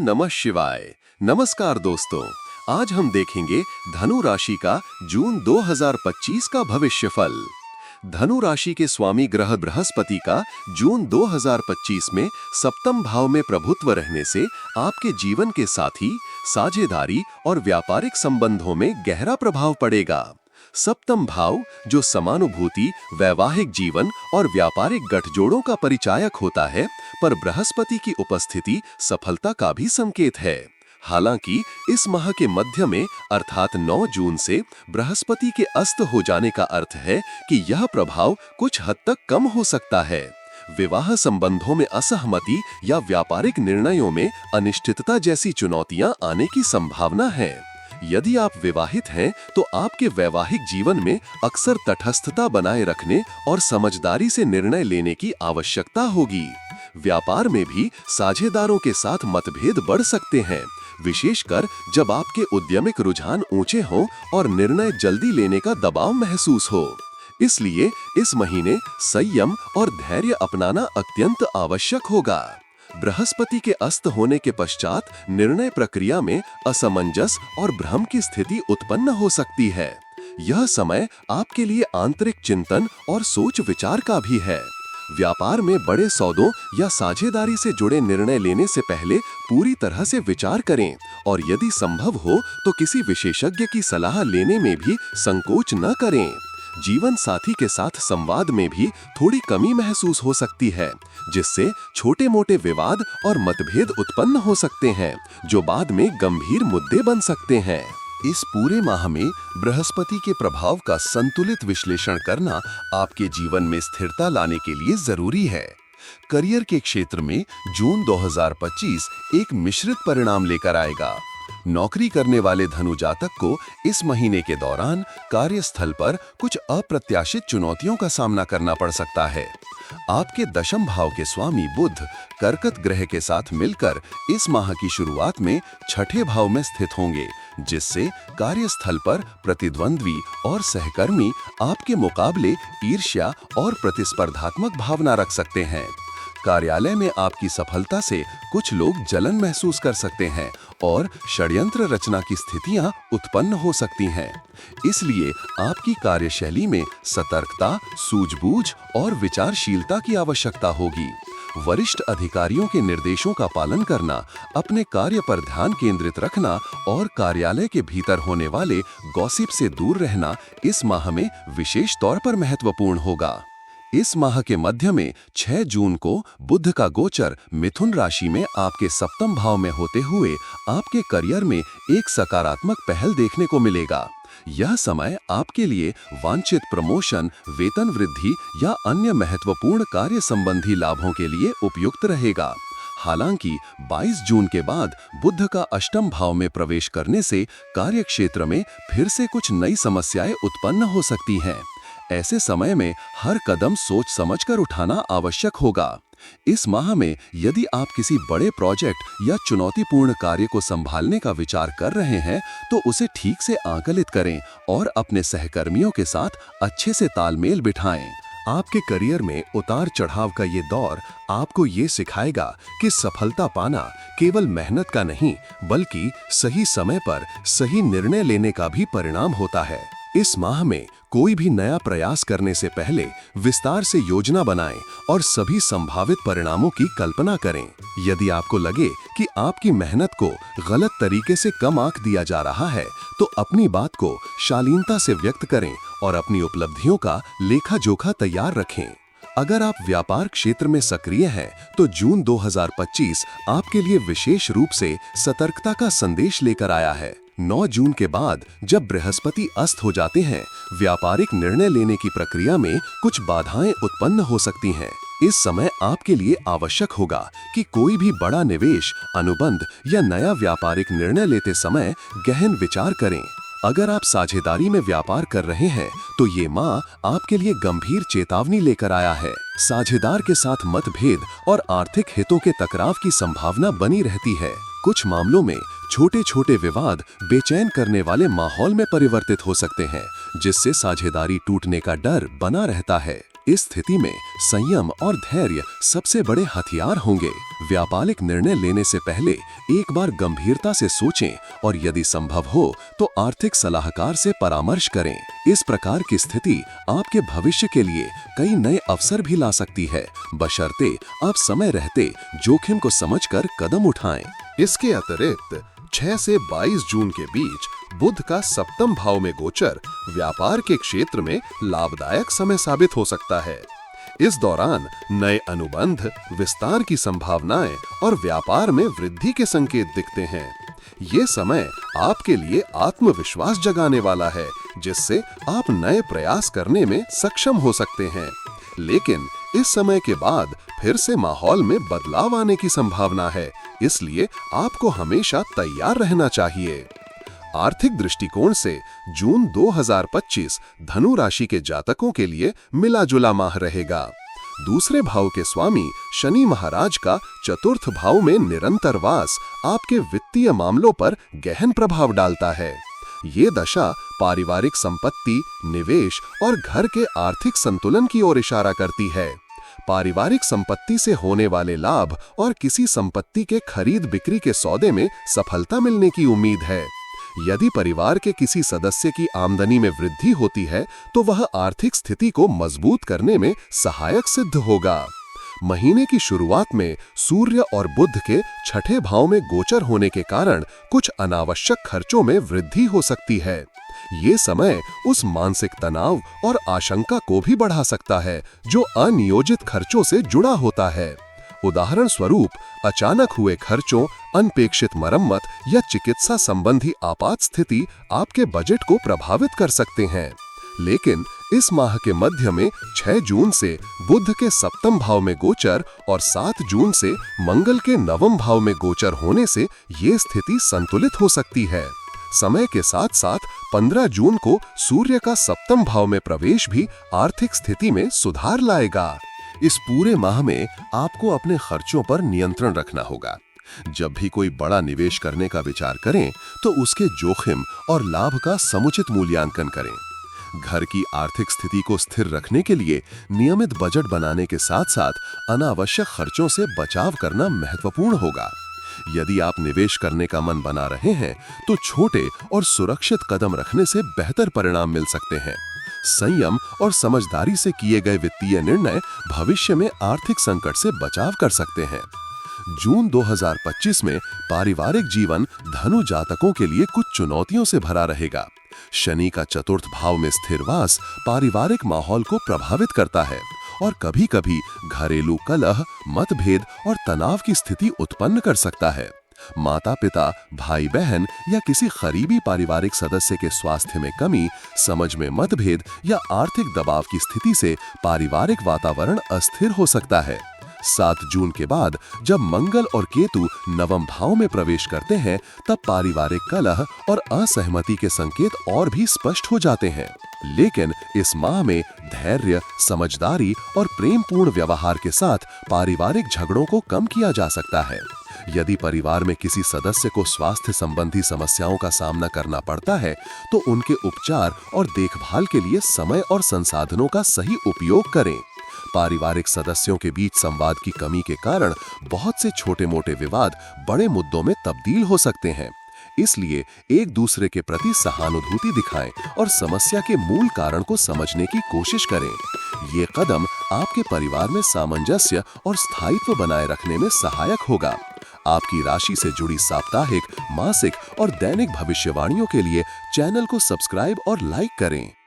नमः शिवाय। नमस्कार दोस्तों, आज हम देखेंगे धनु राशि का जून 2025 का भविष्यफल। धनु राशि के स्वामी ग्रह बृहस्पति का जून 2025 में सप्तम भाव में प्रभुत्व रहने से आपके जीवन के साथी, साझेदारी और व्यापारिक संबंधों में गहरा प्रभाव पड़ेगा। सप्तम भाव जो समानुभूति, वैवाहिक जीवन और व्यापारिक गठजोड़ों का परिचायक होता है, पर बृहस्पति की उपस्थिति सफलता का भी संकेत है। हालांकि इस माह के मध्य में अर्थात 9 जून से बृहस्पति के अस्त हो जाने का अर्थ है कि यह प्रभाव कुछ हद तक कम हो सकता है। विवाह संबंधों में असहमति या व्यापारिक निर्णयों में अनिश्चितता जैसी चुनौतियां आने की संभावना है। यदि आप विवाहित हैं तो आपके वैवाहिक जीवन में अक्सर तटस्थता बनाए रखने और समझदारी से निर्णय लेने की आवश्यकता होगी। व्यापार में भी साझेदारों के साथ मतभेद बढ़ सकते हैं, विशेषकर जब आपके उद्यमिक रुझान ऊंचे हों और निर्णय जल्दी लेने का दबाव महसूस हो। इसलिए इस महीने संयम और धैर्य अपनाना अत्यंत आवश्यक होगा। बृहस्पति के अस्त होने के पश्चात निर्णय प्रक्रिया में असमंजस और भ्रम की स्थिति उत्पन्न हो सकती है। यह समय आपके लिए आंतरिक चिंतन और सोच विचार का भी है। व्यापार में बड़े सौदों या साझेदारी से जुड़े निर्णय लेने से पहले पूरी तरह से विचार करें और यदि संभव हो तो किसी विशेषज्ञ की सलाह लेने में भी संकोच न करें। जीवन साथी के साथ संवाद में भी थोड़ी कमी महसूस हो सकती है, जिससे छोटे-मोटे विवाद और मतभेद उत्पन्न हो सकते हैं, जो बाद में गंभीर मुद्दे बन सकते हैं। इस पूरे माह में बृहस्पति के प्रभाव का संतुलित विश्लेषण करना आपके जीवन में स्थिरता लाने के लिए जरूरी है। करियर के क्षेत्र में जून 2025 एक मिश्रित परिणाम लेकर आएगा। नौकरी करने वाले धनु जातक को इस महीने के दौरान कार्यस्थल पर कुछ अप्रत्याशित चुनौतियों का सामना करना पड़ सकता है। आपके दशम भाव के स्वामी बुध कर्कट ग्रह के साथ मिलकर इस माह की शुरुआत में छठे भाव में स्थित होंगे, जिससे कार्यस्थल पर प्रतिद्वंद्वी और सहकर्मी आपके मुकाबले ईर्ष्या और प्रतिस्पर्धात्मक भावना रख सकते हैं। कार्यालय में आपकी सफलता से कुछ लोग जलन महसूस कर सकते हैं और षड्यंत्र रचना की स्थितियां उत्पन्न हो सकती हैं। इसलिए आपकी कार्यशैली में सतर्कता, सूझबूझ और विचारशीलता की आवश्यकता होगी। वरिष्ठ अधिकारियों के निर्देशों का पालन करना, अपने कार्य पर ध्यान केंद्रित रखना और कार्यालय के भीतर होने वाले गॉसिप से दूर रहना इस माह में विशेष तौर पर महत्वपूर्ण होगा। इस माह के मध्य में 6 जून को बुध का गोचर मिथुन राशि में आपके सप्तम भाव में होते हुए आपके करियर में एक सकारात्मक पहल देखने को मिलेगा। यह समय आपके लिए वांछित प्रमोशन, वेतन वृद्धि या अन्य महत्वपूर्ण कार्य संबंधी लाभों के लिए उपयुक्त रहेगा। हालांकि 22 जून के बाद बुध का अष्टम भाव में प्रवेश करने से कार्य क्षेत्र में फिर से कुछ नई समस्याएं उत्पन्न हो सकती हैं। ऐसे समय में हर कदम सोच समझकर उठाना आवश्यक होगा। इस माह में यदि आप किसी बड़े प्रोजेक्ट या चुनौतीपूर्ण कार्य को संभालने का विचार कर रहे हैं, तो उसे ठीक से आकलित करें और अपने सहकर्मियों के साथ अच्छे से तालमेल बिठाएं। आपके करियर में उतार चढ़ाव का ये दौर आपको ये सिखाएगा कि सफलता पाना केवल मेहनत का नहीं, बल्कि सही समय पर सही निर्णय लेने का भी परिणाम होता है। इस माह में कोई भी नया प्रयास करने से पहले विस्तार से योजना बनाएं और सभी संभावित परिणामों की कल्पना करें। यदि आपको लगे कि आपकी मेहनत को गलत तरीके से कम आंक दिया जा रहा है, तो अपनी बात को शालीनता से व्यक्त करें और अपनी उपलब्धियों का लेखा जोखा तैयार रखें। अगर आप व्यापार क्षेत्र में सक्रिय हैं, तो जून 2025 आपके लिए विशेष रूप से सतर्कता का संदेश लेकर आया है। 9 जून के बाद जब बृहस्पति अस्त हो जाते हैं, व्यापारिक निर्णय लेने की प्रक्रिया में कुछ बाधाएं उत्पन्न हो सकती हैं। इस समय आपके लिए आवश्यक होगा कि कोई भी बड़ा निवेश, अनुबंध या नया व्यापारिक निर्णय लेते समय गहन विचार करें। अगर आप साझेदारी में व्यापार कर रहे हैं, तो ये माह आपके लिए गंभीर चेतावनी लेकर आया है। साझेदार के साथ मतभेद और आर्थिक हितों के टकराव की संभावना बनी रहती है। कुछ मामलों में छोटे-छोटे विवाद बेचैन करने वाले माहौल में परिवर्तित हो सकते हैं, जिससे साझेदारी टूटने का डर बना रहता है। इस स्थिति में संयम और धैर्य सबसे बड़े हथियार होंगे। व्यापारिक निर्णय लेने से पहले एक बार गंभीरता से सोचें और यदि संभव हो तो आर्थिक सलाहकार से परामर्श करें। इस प्रकार की स्थिति आपके भविष्य के लिए कई नए अवसर भी ला सकती है, बशर्ते आप समय रहते जोखिम को समझकर कदम उठाएं। इसके अतिरिक्त 6 से 22 जून के बीच बुध का सप्तम भाव में गोचर व्यापार के क्षेत्र में लाभदायक समय साबित हो सकता है। इस दौरान नए अनुबंध, विस्तार की संभावनाएं और व्यापार में वृद्धि के संकेत दिखते हैं। ये समय आपके लिए आत्मविश्वास जगाने वाला है, जिससे आप नए प्रयास करने में सक्षम हो सकते हैं। लेकिन इस समय के बाद फिर से माहौल में बदलाव आने की संभावना है, इसलिए आपको हमेशा तैयार रहना चाहिए। आर्थिक दृष्टिकोण से जून 2025 धनु राशि के जातकों के लिए मिला-जुला माह रहेगा। दूसरे भाव के स्वामी शनि महाराज का चतुर्थ भाव में निरंतर वास आपके वित्तीय मामलों पर गहन प्रभाव डालता है। ये दशा पारिवारिक संपत्ति, निवेश और घर के आर्थिक संतुलन की ओर इशारा करती है। पारिवारिक संपत्ति से होने वाले लाभ और किसी संपत्ति के खरीद बिक्री के सौदे में सफलता मिलने की उम्मीद है। यदि परिवार के किसी सदस्य की आमदनी में वृद्धि होती है तो वह आर्थिक स्थिति को मजबूत करने में सहायक सिद्ध होगा। महीने की शुरुआत में सूर्य और बुध के छठे भाव में गोचर होने के कारण कुछ अनावश्यक खर्चों में वृद्धि हो सकती है। ये समय उस मानसिक तनाव और आशंका को भी बढ़ा सकता है जो अनियोजित खर्चों से जुड़ा होता है। उदाहरण स्वरूप, अचानक हुए खर्चों, अनपेक्षित मरम्मत या चिकित्सा संबंधी आपात स्थिति आपके बजट को प्रभावित कर सकते हैं। लेकिन इस माह के मध्य में 6 जून से बुध के सप्तम भाव में गोचर और 7 जून से मंगल के नवम भाव में गोचर होने से ये स्थिति संतुलित हो सकती है। समय के साथ साथ 15 जून को सूर्य का सप्तम भाव में प्रवेश भी आर्थिक स्थिति में सुधार लाएगा। इस पूरे माह में आपको अपने खर्चों पर नियंत्रण रखना होगा। जब भी कोई बड़ा निवेश करने का विचार करें तो उसके जोखिम और लाभ का समुचित मूल्यांकन करें। घर की आर्थिक स्थिति को स्थिर रखने के लिए नियमित बजट बनाने के साथ साथ अनावश्यक खर्चों से बचाव करना महत्वपूर्ण होगा। यदि आप निवेश करने का मन बना रहे हैं तो छोटे और सुरक्षित कदम रखने से बेहतर परिणाम मिल सकते हैं। संयम और समझदारी से किए गए वित्तीय निर्णय भविष्य में आर्थिक संकट से बचाव कर सकते हैं। जून 2025 में पारिवारिक जीवन धनु जातकों के लिए कुछ चुनौतियों से भरा रहेगा। शनि का चतुर्थ भाव में स्थिर वास पारिवारिक माहौल को प्रभावित करता है और कभी-कभी घरेलू कलह, मतभेद और तनाव की स्थिति उत्पन्न कर सकता है। माता-पिता, भाई-बहन या किसी करीबी पारिवारिक सदस्य के स्वास्थ्य में कमी, समझ में मतभेद या आर्थिक दबाव की स्थिति से पारिवारिक वातावरण अस्थिर हो सकता है। 7 जून के बाद जब मंगल और केतु नवम भाव में प्रवेश करते हैं तब पारिवारिक कलह और असहमति के संकेत और भी स्पष्ट हो जाते हैं। लेकिन इस माह में धैर्य, समझदारी और प्रेमपूर्ण व्यवहार के साथ पारिवारिक झगड़ों को कम किया जा सकता है। यदि परिवार में किसी सदस्य को स्वास्थ्य संबंधी समस्याओं का सामना करना पड़ता है तो उनके उपचार और देखभाल के लिए समय और संसाधनों का सही उपयोग करें। पारिवारिक सदस्यों के बीच संवाद की कमी के कारण बहुत से छोटे-मोटे विवाद बड़े मुद्दों में तब्दील हो सकते हैं। इसलिए एक दूसरे के प्रति सहानुभूति दिखाएं और समस्या के मूल कारण को समझने की कोशिश करें। ये कदम आपके परिवार में सामंजस्य और स्थायित्व बनाए रखने में सहायक होगा। आपकी राशि से जुड़ी साप्ताहिक, मासिक और दैनिक भविष्यवाणियों के लिए चैनल को सब्सक्राइब और लाइक करें।